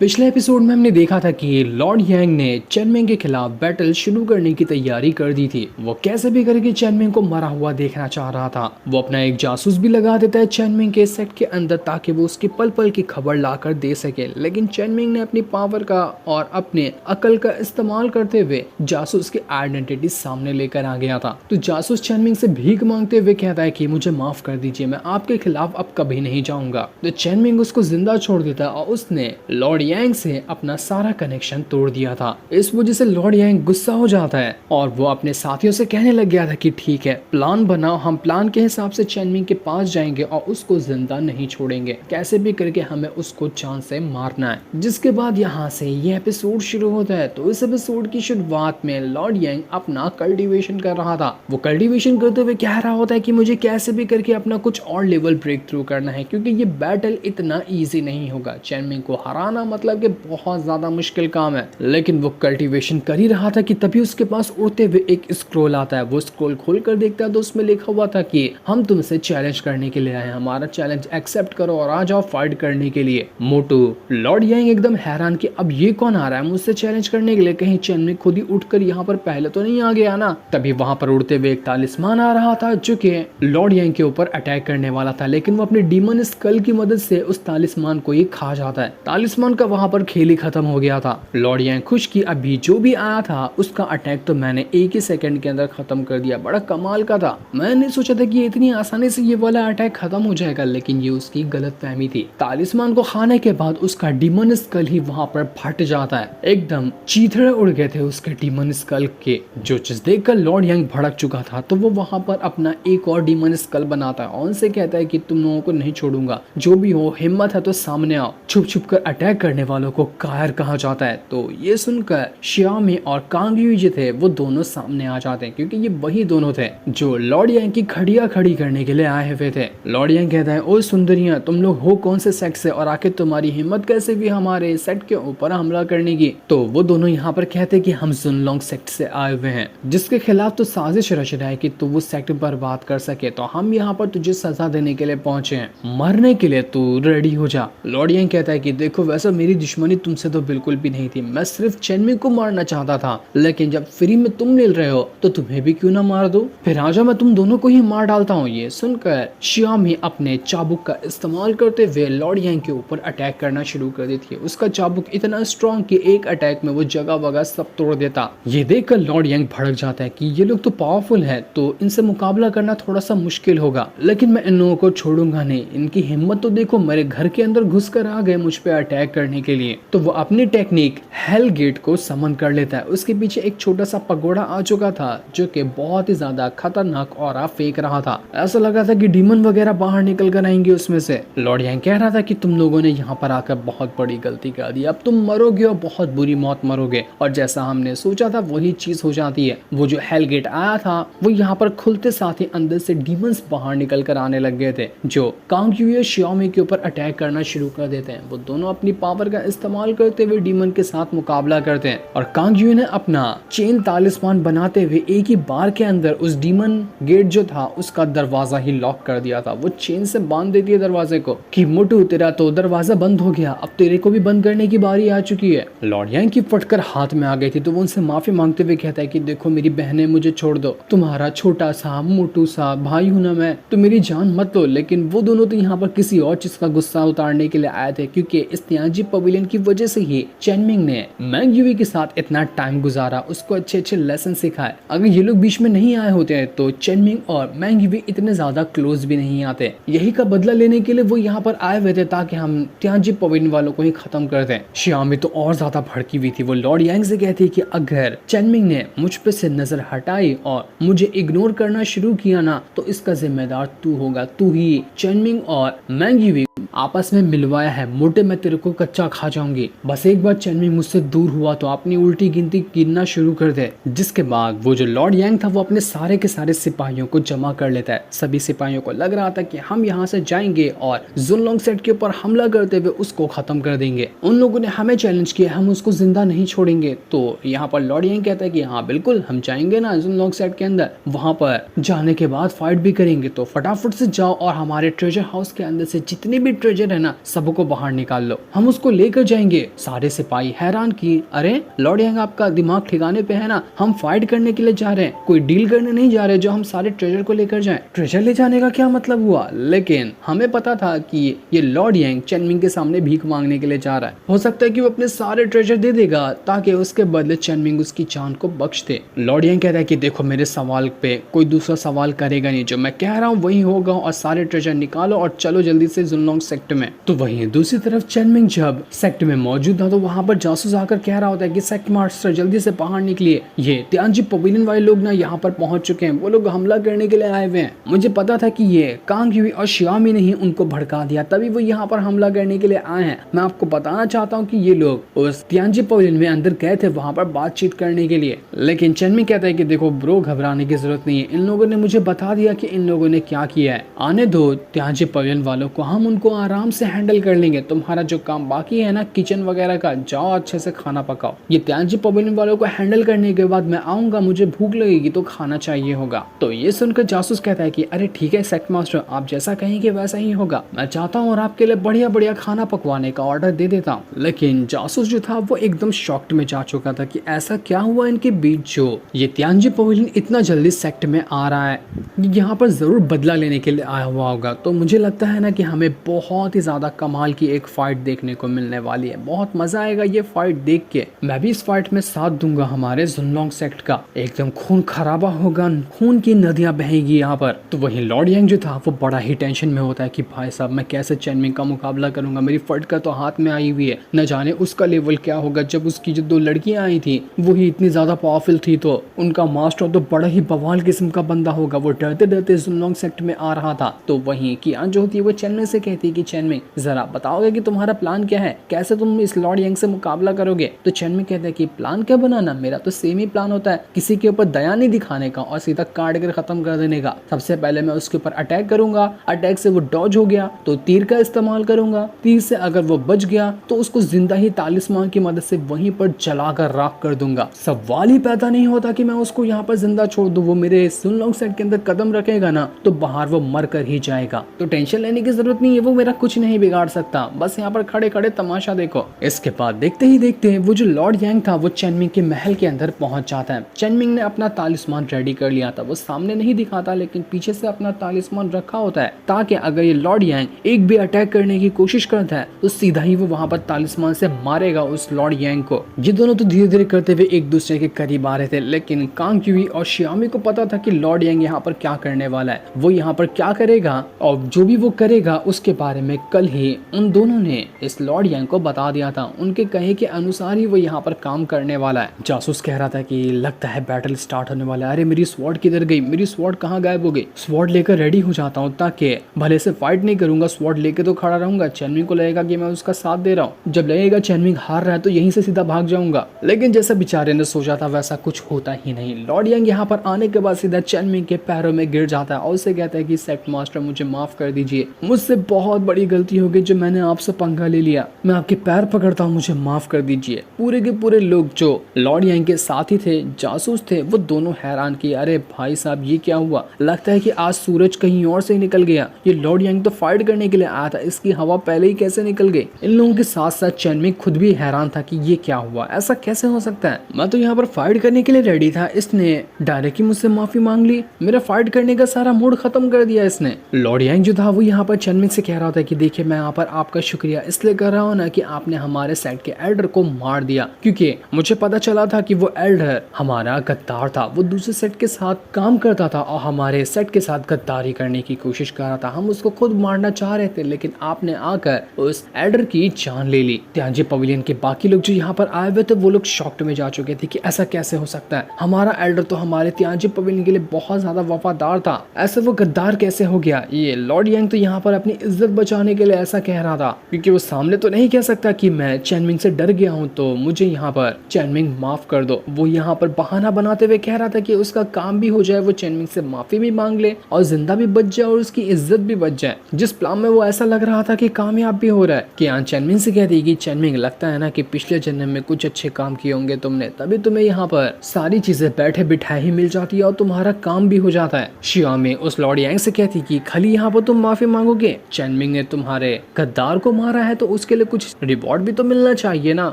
पिछले एपिसोड में हमने देखा था कि लॉर्ड यांग ने चेनमिंग के खिलाफ बैटल शुरू करने की तैयारी कर दी थी। वो कैसे भी करके चेनमिंग को मरा हुआ देखना चाह रहा था। वो अपना एक जासूस भी लगा देता है चेनमिंग के सेट के अंदर ताकि वो उसकी पल पल की खबर लाकर दे सके, लेकिन चेनमिंग ने अपनी पावर का और अपने अकल का इस्तेमाल करते हुए जासूस की आइडेंटिटी सामने लेकर आ गया था। तो जासूस चेनमिंग से भीख मांगते हुए कहता है कि मुझे माफ कर दीजिए, मैं आपके खिलाफ अब कभी नहीं जाऊंगा। तो चेनमिंग उसको जिंदा छोड़ देता है और उसने लॉर्ड यांग से अपना सारा कनेक्शन तोड़ दिया था। इस वजह से लॉर्ड यांग गुस्सा हो जाता है और वो अपने साथियों से कहने लग गया था कि ठीक है, प्लान बनाओ, हम प्लान के हिसाब से चेनमिंग के पास जाएंगे और उसको जिंदा नहीं छोड़ेंगे, कैसे भी करके हमें उसको चांद से मारना है। जिसके बाद यहाँ से ये एपिसोड शुरू होता है। तो इस एपिसोड की शुरुआत में लॉर्ड यांग अपना कल्टीवेशन कर रहा था। वो कल्टीवेशन करते हुए कह रहा होता है कि मुझे कैसे भी करके अपना कुछ और लेवल ब्रेक थ्रू करना है, क्योंकि ये बैटल इतना इजी नहीं होगा। चेनमिंग को हराना मतलब कि बहुत ज्यादा मुश्किल काम है। लेकिन वो कल्टीवेशन कर ही रहा था कि तभी उसके पास उड़ते हुए एक स्क्रोल आता है। वो स्क्रोल खोल कर देखता है तो उसमें लिखा हुआ था कि हम तुमसे चैलेंज करने के लिए आए हैं, हमारा चैलेंज एक्सेप्ट करो और आ जाओ फाइट करने के लिए। मोटू लॉर्ड यांग एकदम हैरान कि अब ये कौन आ रहा है मुझसे चैलेंज करने के लिए, कहीं चेनमिंग खुद ही उठकर यहाँ पर पहले तो नहीं आ गया ना। तभी वहां पर उड़ते हुए एक तालिस्मान आ रहा था जो कि लॉर्ड यांग के ऊपर अटैक करने वाला था, लेकिन वो अपने डीमन स्कल की मदद से उस तालिस्मान को ही खा जाता है। तालिस्मान का वहां पर खेल ही खत्म हो गया था। लॉर्ड यांग खुश कि अभी जो भी आया था उसका अटैक तो मैंने एक ही सेकंड के अंदर खत्म कर दिया, बड़ा कमाल का था। मैंने सोचा था कि इतनी आसानी से ये वाला अटैक खत्म हो जाएगा, लेकिन ये उसकी गलतफहमी थी। तालिस्मान को खाने के बाद उसका डीमन स्कल ही वहां पर फट जाता है। एकदम चीथड़े उड़ गए थे उसके डीमन स्कल के, जो चीज देखकर लॉर्ड यांग भड़क चुका था। तो वो वहां पर अपना एक और डीमन स्कल बनाता है और उनसे कहता है कि तुम लोगों को नहीं छोड़ूंगा, जो भी हो हिम्मत है तो सामने आओ। छुप छुप कर अटैक करने वालों को कायर कहा जाता है। तो ये सुनकर शियामी और कांगयू जो थे वो दोनों सामने आ जाते हैं, क्योंकि ये वही दोनों थे जो लॉर्ड यांग की खड़िया खड़ी करने के लिए आए हुए थे। लॉर्ड यांग कहता है, ओ सुंदरियां, तुम लोग हो कौन से सेक्ट से और आखिर तुम्हारी हिम्मत कैसे भी हमारे सेक्ट के ऊपर हमला करने की। तो वो दोनों यहाँ पर कहते कि हम जुनलोंग सेक्ट से आए हुए हैं, जिसके खिलाफ तो साजिश रच रहा है कि तू वो सेक्ट पर बात कर सके, तो हम यहाँ पर तुझे सजा देने के लिए पहुंचे हैं, मरने के लिए तू रेडी हो जा। लॉर्ड यांग कहता है कि देखो, वैसे मेरी दुश्मनी तुमसे तो बिल्कुल भी नहीं थी, मैं सिर्फ चेनमिंग को मारना चाहता था, लेकिन जब फ्री में तुम मिल रहे हो तो तुम्हें भी क्यों ना मार दो, फिर आजा मैं तुम दोनों को ही मार डालता हूँ। ये सुनकर शियामी अपने चाबुक का इस्तेमाल करते हुए लॉर्ड यांग के ऊपर अटैक करना शुरू कर देती है। उसका चाबुक इतना स्ट्रॉन्ग कि एक अटैक में वो जगह वगह सब तोड़ देता। ये देखकर लॉर्ड यांग भड़क जाता है कि ये लोग तो पावरफुल है, तो इनसे मुकाबला करना थोड़ा सा मुश्किल होगा, लेकिन मैं इन लोगों को छोड़ूंगा नहीं। इनकी हिम्मत तो देखो, मेरे घर के अंदर घुस कर आ गए मुझ पे अटैक करने के लिए। तो वो अपनी टेक्निक हेल गेट को समन कर लेता है। उसके पीछे एक छोटा सा पगोड़ा आ चुका था जो कि बहुत ही ज्यादा खतरनाक ऑरा फेंक रहा था। ऐसा लगा था कि डीमन वगैरह बाहर निकल कर आएंगे उसमें से। लॉर्ड यांग कह रहा था कि तुम लोगों ने यहाँ पर आकर बहुत बड़ी गलती कर दी, अब तुम मरोगे और बहुत बुरी मौत मरोगे। और जैसा हमने सोचा था वही चीज हो जाती है। वो जो हेल गेट आया था वो यहाँ पर खुलते साथ ही अंदर से डीमंस बाहर निकल कर आने लग गए थे, जो कांगयू शियामी के ऊपर अटैक करना शुरू कर देते हैं। वो दोनों अपनी पावर का इस्तेमाल करते हुए डीमन के साथ मुकाबला करते हैं और कांगयू ने अपना चेन तालिस्मान बनाते हुए एक ही बार के अंदर उस डीमन गेट जो था उसका दरवाजा ही लॉक कर दिया था। वो चेन से बांध देती है दरवाजे को कि मोटू, तेरा तो दरवाजा बंद हो गया, अब तेरे को भी बंद करने की बारी आ चुकी है। लॉर्ड यांग की फटकर हाथ में आ गई थी, तो वो उनसे माफी मांगते हुए कहता है कि देखो मेरी बहनें, मुझे छोड़ दो, तुम्हारा छोटा सा मोटू सा भाई हूं ना मैं, तो मेरी जान मत लो। लेकिन वो दोनों तो यहाँ पर किसी और चीज का गुस्सा उतारने के लिए आए थे, क्योंकि इस तियांजी पवेलियन की वजह से ही चेनमिंग ने मैंग यूवी के साथ इतना टाइम गुजारा, उसको अच्छे अच्छे लेसन सिखाए। अगर ये लोग बीच में नहीं आए होते हैं तो चेनमिंग और मैंग यूवी इतने ज्यादा क्लोज भी नहीं आते। यही का बदला लेने के लिए वो यहाँ पर आए हुए थे ताकि हम तियांजी पवेलियन वालों को ही खत्म कर दें। शियामी तो और ज्यादा भड़की हुई थी। वो लॉर्ड यांग से कहती कि अगर चेनमिंग ने मुझ पे से नजर हटाई और मुझे इग्नोर करना शुरू किया ना, तो इसका जिम्मेदार तू होगा, तू ही चेनमिंग और मैंग यूवी आपस में मिलवाया है। मोटे मैं तेरे को कच्चा खा जाऊंगी, बस एक बार चेनमिंग मुझसे दूर हुआ तो अपनी उल्टी गिनती गिनना शुरू कर दे। जिसके बाद वो जो लॉर्ड यांग था वो अपने सारे के सारे सिपाहियों को जमा कर लेता है। सभी सिपाहियों को लग रहा था कि हम यहाँ से जाएंगे और जुनलोंग सेट के ऊपर हमला करते हुए उसको खत्म कर देंगे। उन लोगों ने हमें चैलेंज किया, हम उसको जिंदा नहीं छोड़ेंगे। तो यहाँ पर लॉर्ड यांग कहता है कि हाँ बिल्कुल, हम जाएंगे ना जुनलोंग सेट के अंदर, वहां पर जाने के बाद फाइट भी करेंगे, तो फटाफट से जाओ और हमारे ट्रेजर हाउस के अंदर से जितने भी ट्रेजर है ना सबको बाहर निकाल लो, हम उसको उसको लेकर जाएंगे। सारे सिपाही हैरान की, अरे लॉर्ड यांग आपका दिमाग ठिकाने पे है ना, हम फाइट करने के लिए जा रहे हैं, कोई डील करने नहीं जा रहे जो हम सारे ट्रेजर को लेकर जाएं। ट्रेजर ले जाने का क्या मतलब हुआ? लेकिन हमें पता था कि ये लॉर्ड यांग चेनमिंग के सामने भीख मांगने के लिए जा रहा है। हो सकता है कि वो अपने सारे ट्रेजर दे देगा ताकि उसके बदले चेनमिंग उसकी जान को बख्श दे। लॉर्ड यांग कहता है कि देखो मेरे सवाल पे कोई दूसरा सवाल करेगा नहीं, जो मैं कह रहा हूँ वही होगा और सारे ट्रेजर निकालो और चलो जल्दी से जुनलोंग सेक्टर में। तो वहीं दूसरी तरफ चेनमिंग जब सेक्टर में मौजूद था तो वहां पर जासूस आकर कह रहा होता है कि सेक्ट मास्टर जल्दी से बाहर निकलिए, ये तियानजी पवेलियन वाले लोग ना यहाँ पर पहुंच चुके हैं, वो लोग हमला करने के लिए आए हुए हैं। मुझे पता था कि ये कांग युई और शियामी ने ही उनको भड़का दिया, तभी वो यहाँ पर हमला करने के लिए आए हैं। मैं आपको बताना चाहता हूँ कि ये लोग उस तियानजी पवेलियन में अंदर गए थे वहां पर बातचीत करने के लिए। लेकिन चेनमिंग कहता है कि देखो ब्रो, घबराने की जरूरत नहीं है, इन लोगों ने मुझे बता दिया कि इन लोगों ने क्या किया है, आने दो तियानजी पवेलियन वालों को, हम उनको आराम से हैंडल कर लेंगे। तुम्हारा जो काम बाकी है ना किचन वगैरह का, जाओ अच्छे से खाना पकाओ। ये तियानजी पवेलियन वालों को हैंडल करने के बाद मैं आऊंगा, मुझे भूख लगेगी तो खाना चाहिए होगा। तो ये सुनकर जासूस कहता है कि अरे ठीक है सेक्ट मास्टर, आप जैसा कहेंगे वैसा ही होगा, मैं चाहता हूँ और आपके लिए बढ़िया बढ़िया खाना पकवाने का ऑर्डर दे देता हूँ। लेकिन जासूस जो था वो एकदम शॉक्ड में जा चुका था कि ऐसा क्या हुआ इनके बीच जो ये तियानजी पवेलियन इतना जल्दी सेक्ट में आ रहा है, यहाँ पर जरूर बदला लेने के लिए आया हुआ होगा। तो मुझे लगता है ना कि हमें बहुत ही ज्यादा कमाल की एक फाइट देखने को मिलने वाली है, बहुत मजा आएगा ये फाइट देख के। मैं भी इस फाइट में साथ दूंगा हमारे जुनलोंग सेक्ट का, एकदम खून खराबा होगा, खून की नदियां बहेगी यहाँ पर। तो वहीं लॉर्ड यांग जो था वो बड़ा ही टेंशन में होता है कि भाई साहब मैं कैसे चेनमिंग का मुकाबला करूंगा, मेरी फटका तो हाथ में आई हुई है, न जाने उसका लेवल क्या होगा। जब उसकी जो दो लड़कियां आई थी वो ही इतनी ज्यादा पावरफुल थी तो उनका मास्टर तो बड़ा ही बवाल किस्म का बंदा होगा। वो डरते डरते जुनलोंग सेक्ट में आ रहा था। तो वहीं कियान जो होती है वो चेनमिंग से कहती है कि चेनमिंग जरा बताओगे कि तुम्हारा प्लान क्या है, कैसे तुम इस लॉर्ड यांग से मुकाबला करोगे। तो चेनमिंग कहता है कि प्लान क्या बनाना, मेरा तो सेम ही प्लान होता है, किसी के ऊपर दया नहीं दिखाने का और सीधा काट कर खत्म कर देने का। सबसे पहले मैं उसके ऊपर अटैक करूंगा, अटैक से वो डॉज हो गया तो तीर का इस्तेमाल करूंगा, तीर से अगर वो बच गया तो उसको जिंदा ही तालिस्मान की मदद से वहीं पर जलाकर राख कर दूंगा। सवाल ही पैदा नहीं होता कि मैं उसको यहाँ पर जिंदा छोड़ दूं, वो मेरे जुनलोंग सेक्ट के अंदर कदम रखेगा ना तो बाहर वो मर कर ही जाएगा। तो टेंशन लेने की जरूरत नहीं है, वो मेरा कुछ नहीं बिगाड़ सकता, बस यहाँ पर खड़े खड़े तमाशा देखो। इसके बाद देखते ही देखते वो जो लॉर्ड यांग था वो चेनमिंग के महल के अंदर पहुंच जाता है। चेनमिंग ने अपना तालिस्मान रेडी कर लिया था, वो सामने नहीं दिखाता लेकिन पीछे से अपना तालिस्मान रखा होता है ताकि अगर ये लॉर्ड यांग एक भी अटैक करने की कोशिश करता है तो सीधा ही वो वहां पर तालिस्मान से मारेगा उस लॉर्ड यांग को। ये दोनों तो धीरे धीरे करते हुए एक दूसरे के करीब आ रहे थे, लेकिन कांग युई और शियामी को पता था कि लॉर्ड यांग यहाँ पर क्या करने वाला है, वो यहाँ पर क्या करेगा और जो भी वो करेगा उसके बारे में कल ही उन दोनों ने इस लॉर्ड यांग को बता दिया था। उनके कहे के अनुसार ही वो यहाँ पर काम करने वाला है। जासूस कह रहा था कि लगता है बैटल स्टार्ट होने वाला है, अरे मेरी स्वॉर्ड किधर गई, मेरी स्वॉर्ड कहाँ गायब हो गई। स्वॉर्ड लेकर रेडी हो जाता हूँ ताकि भले से फाइट नहीं करूंगा, स्वॉर्ड लेके तो खड़ा रहूंगा, चेनमिंग को लगेगा कि मैं उसका साथ दे रहा हूँ, जब लगेगा चेनमिंग हार रहा है तो यहीं से सीधा भाग जाऊंगा। लेकिन जैसा बेचारे ने सोचा था वैसा कुछ होता ही नहीं। लॉर्ड यांग यहाँ पर आने के बाद सीधा चेनमिंग के पैरों में गिर जाता है और उसे कहता है कि सेक्ट मास्टर मुझे माफ कर दीजिए, मुझसे बहुत बड़ी गलती हो गई जो मैंने आपसे पंगा ले लिया, मैं आपके पैर पकड़ता हूँ, मुझे माफ कर दीजिए। पूरे के पूरे लोग जो लॉर्ड यांग के साथी थे, जासूस थे, वो दोनों हैरान किए, अरे भाई साहब ये क्या हुआ, लगता है कि आज सूरज कहीं और से निकल गया, ये लॉर्ड यांग तो फाइट करने के लिए आया था, इसकी हवा पहले ही कैसे निकल गई। इन लोगों के साथ साथ चेनमिंग खुद भी हैरान था कि ये क्या हुआ, ऐसा कैसे हो सकता है, मैं तो यहाँ पर फाइट करने के लिए रेडी था, इसने डायरेक्ट ही मुझसे माफी मांग ली, मेरा फाइट करने का सारा मूड खत्म कर दिया इसने। लॉर्ड यांग जो था वो यहाँ पर चेनमिंग से कह रहा था कि देखिए मैं यहाँ पर आपका शुक्रिया इसलिए कर रहा हूँ ना कि आपने हमारे सेट के एल्डर को मार दिया, क्योंकि मुझे पता चला था कि वो एल्डर हमारा गद्दार था, वो दूसरे सेट के साथ काम करता था और हमारे सेट के साथ गद्दारी करने की कोशिश कर रहा था। हम उसको खुद मारना चाह रहे थे लेकिन आपने आकर उस एल्डर की जान ले ली। तियानजी पवेलियन के बाकी लोग जो यहाँ पर आए हुए थे वो लोग शॉक्ड में जा चुके थे कि ऐसा कैसे हो सकता है, हमारा एल्डर तो हमारे तियानजी पवेलियन के लिए बहुत ज्यादा वफादार था, ऐसे वो गद्दार कैसे हो गया। ये लॉर्ड यांग तो यहाँ पर अपनी इज्जत बचाने के लिए ऐसा कह रहा था, क्योंकि वो सामने तो नहीं कह सकता कि मैं चेनमिंग से डर गया हूँ तो मुझे यहाँ पर चेनमिंग माफ कर दो। वो यहाँ पर बहाना बनाते हुए कह रहा था कि उसका काम भी हो जाए, वो चेनमिंग से माफी भी मांग ले और जिंदा भी बच जाए और उसकी इज्जत भी बच जाए। जिस प्लान में वो ऐसा लग रहा था कि कामयाब भी हो रहा है कि चेनमिंग से कहती कि चेनमिंग लगता है ना कि पिछले जन्म में कुछ अच्छे काम किए होंगे तुमने, तभी तुम्हें यहाँ पर सारी चीजें बैठे बिठाए ही मिल जाती है और तुम्हारा काम भी हो जाता है। शियामी उस लॉर्ड यांग से कहती कि खाली यहाँ पर तुम माफी मांगोगे, चेनमिंग ने तुम्हारे गद्दार को मारा है तो उसके लिए कुछ रिवॉर्ड भी तो मिलना चाहिए ना,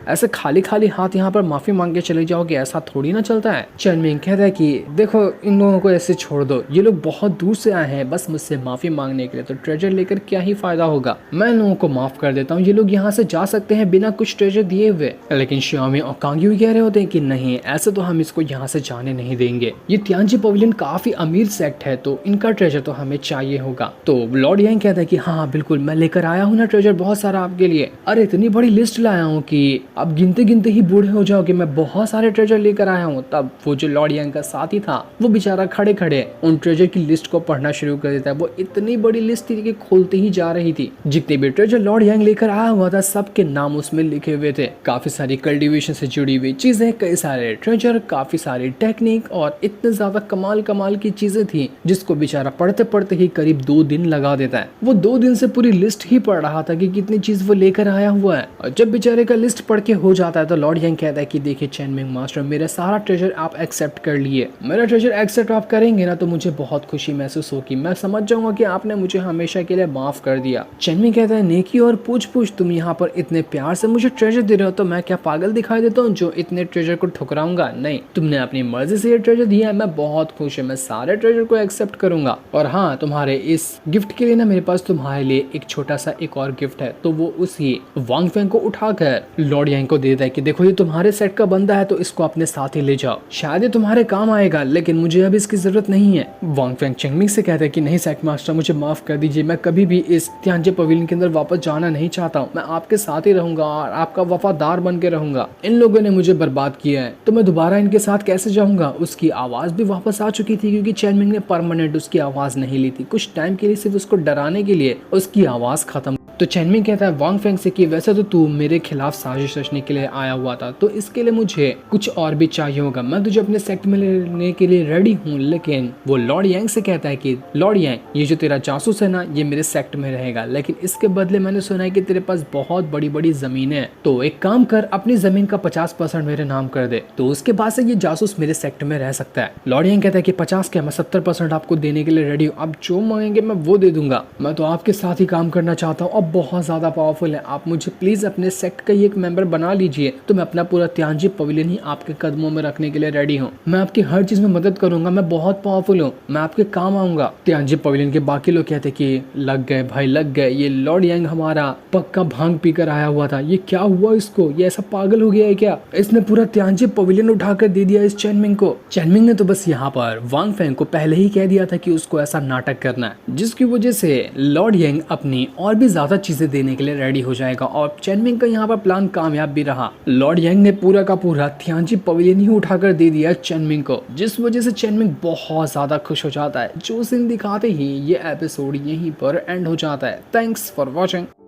ऐसे खाली खाली हाथ यहाँ पर माफी मांग के चले जाओगे, ऐसा थोड़ी ना चलता है। चेन मिंग कहता है कि देखो इन लोगों को ऐसे छोड़ दो, ये लोग बहुत दूर से आए हैं बस मुझसे माफी मांगने के लिए, तो ट्रेजर लेकर क्या ही फायदा होगा, मैं इन लोगों को माफ कर देता हूँ, ये लोग यहाँ से जा सकते हैं बिना कुछ ट्रेजर दिए हुए। लेकिन श्यामी और कांग्यू कह रहे होते हैं कि नहीं, ऐसे तो हम इसको यहाँ से जाने नहीं देंगे, ये तियांजी पवेलियन काफी अमीर सेक्ट है तो इनका ट्रेजर तो हमें चाहिए होगा। तो लॉर्ड यांग कहता है कि हाँ बिल्कुल, मैं लेकर आया हूँ ना ट्रेजर बहुत सारा आपके लिए, अरे इतनी बड़ी लिस्ट लाया हूँ कि अब गिनते गिनते ही बूढ़े हो जाओगे, मैं बहुत सारे ट्रेजर लेकर आया हूँ। तब वो जो लॉर्ड यांग का साथी था वो बेचारा खड़े खड़े उन ट्रेजर की लिस्ट को पढ़ना शुरू कर देता है। वो इतनी बड़ी लिस्ट थी कि खोलती ही जा रही थी, जितने भी ट्रेजर लॉर्ड यांग लेकर आया हुआ था सबके नाम उसमें लिखे हुए थे, काफी सारी कल्टीवेशन से जुड़ी हुई चीजें, कई सारे ट्रेजर, काफी सारी टेक्निक और इतने ज्यादा कमाल कमाल की चीजें थी जिसको बेचारा पढ़ते पढ़ते ही करीब 2 दिन लगा देता है। वो 2 दिन से पूरी लिस्ट ही पढ़ रहा था कि कितनी चीज वो लेकर आया हुआ है। और जब बेचारे का लिस्ट पढ़ के हो जाता है तो लॉर्ड यांग कहता है कि देखिए चेन मिंग मास्टर, मेरा सारा ट्रेजर आप एक्सेप्ट कर लिए, मेरा ट्रेजर एक्सेप्ट आप करेंगे ना तो मुझे बहुत खुशी महसूस होगी, मैं समझ जाऊंगा कि आपने मुझे हमेशा के लिए माफ कर दिया। चेन मिंग कहता है नेकी और पूछ पूछ, तुम यहाँ पर इतने प्यार से मुझे ट्रेजर दे रहे हो तो मैं क्या पागल दिखाई देता हूँ जो इतने ट्रेजर को ठुकराऊंगा? नहीं, तुमने अपनी मर्जी से ये ट्रेजर दिया है, मैं बहुत खुश हूँ, मैं सारे ट्रेजर को एक्सेप्ट करूंगा। और हाँ, तुम्हारे इस गिफ्ट के लिए ना मेरे पास तुम्हारे लिए एक छोटा सा एक और गिफ्ट है। तो वो उसी वांग फेंग को उठाकर लॉर्ड यांग को देता है कि देखो ये तुम्हारे सेट का बंदा है तो इसको अपने साथ ही ले जाओ, शायद ये तुम्हारे काम आएगा, लेकिन मुझे अब इसकी जरूरत नहीं है। वांग फेंग चेंगमिंग से कहता है कि नहीं सेट मास्टर, मुझे माफ कर दीजिए, मैं कभी भी इस तियांजे पवेलियन के अंदर वापस जाना नहीं चाहता हूँ, मैं आपके साथ ही रहूंगा और आपका वफादार बन के रहूंगा। इन लोगों ने मुझे बर्बाद किया है तो मैं दोबारा इनके साथ कैसे जाऊंगा? उसकी आवाज भी वापस आ चुकी थी क्योंकि चेन मिंग ने परमानेंट उसकी आवाज नहीं ली थी, कुछ टाइम के लिए सिर्फ उसको डराने के लिए उसकी आवाज खत्म। तो चेन मिंग कहता है वांग फेंग से कि वैसे तो तू मेरे खिलाफ साजिश रचने के लिए आया हुआ था तो इसके लिए मुझे कुछ और भी चाहिए होगा, मैं तुझे अपने सेक्ट में लेने के लिए रेडी हूँ। लेकिन वो लॉर्ड यांग से कहता है कि लॉर्ड यांग, ये जो तेरा जासूस है ना ये मेरे सेक्ट में रहेगा, लेकिन इसके बदले मैंने सुना है कि तेरे पास बहुत बड़ी बड़ी जमीनें हैं, तो एक काम कर अपनी जमीन का 50% मेरे नाम कर दे, तो उसके बाद से ये जासूस मेरे सेक्ट में रह सकता है। लॉर्ड यांग कहता है कि 50 क्या, मैं 70% आपको देने के लिए रेडी हूँ, आप जो मांगेंगे मैं वो दे दूंगा, मैं तो आपके साथ ही काम करना चाहता हूँ, अब बहुत ज्यादा पावरफुल है, आप मुझे प्लीज अपने सेक्ट का ही एक मेंबर बना लीजिए, तो मैं अपना पूरा तियांजी पवेलियन ही आपके कदमों में रखने के लिए रेडी हूँ, मैं आपकी हर चीज में मदद करूंगा, मैं बहुत पावरफुल हूँ, मैं आपके काम आऊंगा। तियांजी पवेलियन के बाकी लोग कहते कि लग गए भाई लग गए, ये लॉर्ड यांग हमारा पक्का भांग पीकर आया हुआ था, ये क्या हुआ इसको, ये ऐसा पागल हो गया है क्या, इसने पूरा तियांजी पवेलियन उठाकर दे दिया इस चेन मिंग को। चेन मिंग ने तो बस यहाँ पर वांग फेंग को पहले ही कह दिया था कि उसको ऐसा नाटक करना है, जिसकी वजह से लॉर्ड यांग अपनी और भी ज्यादा चीजें देने के लिए रेडी हो जाएगा और चेन मिंग का यहाँ पर प्लान कामयाब भी रहा। लॉर्ड यांग ने पूरा का पूरा तियांजी पवेलियन ही उठाकर दे दिया चेन मिंग को, जिस वजह से चेन मिंग बहुत ज्यादा खुश हो जाता है। जो सीन दिखाते ही ये एपिसोड यहीं पर एंड हो जाता है। Thanks for watching.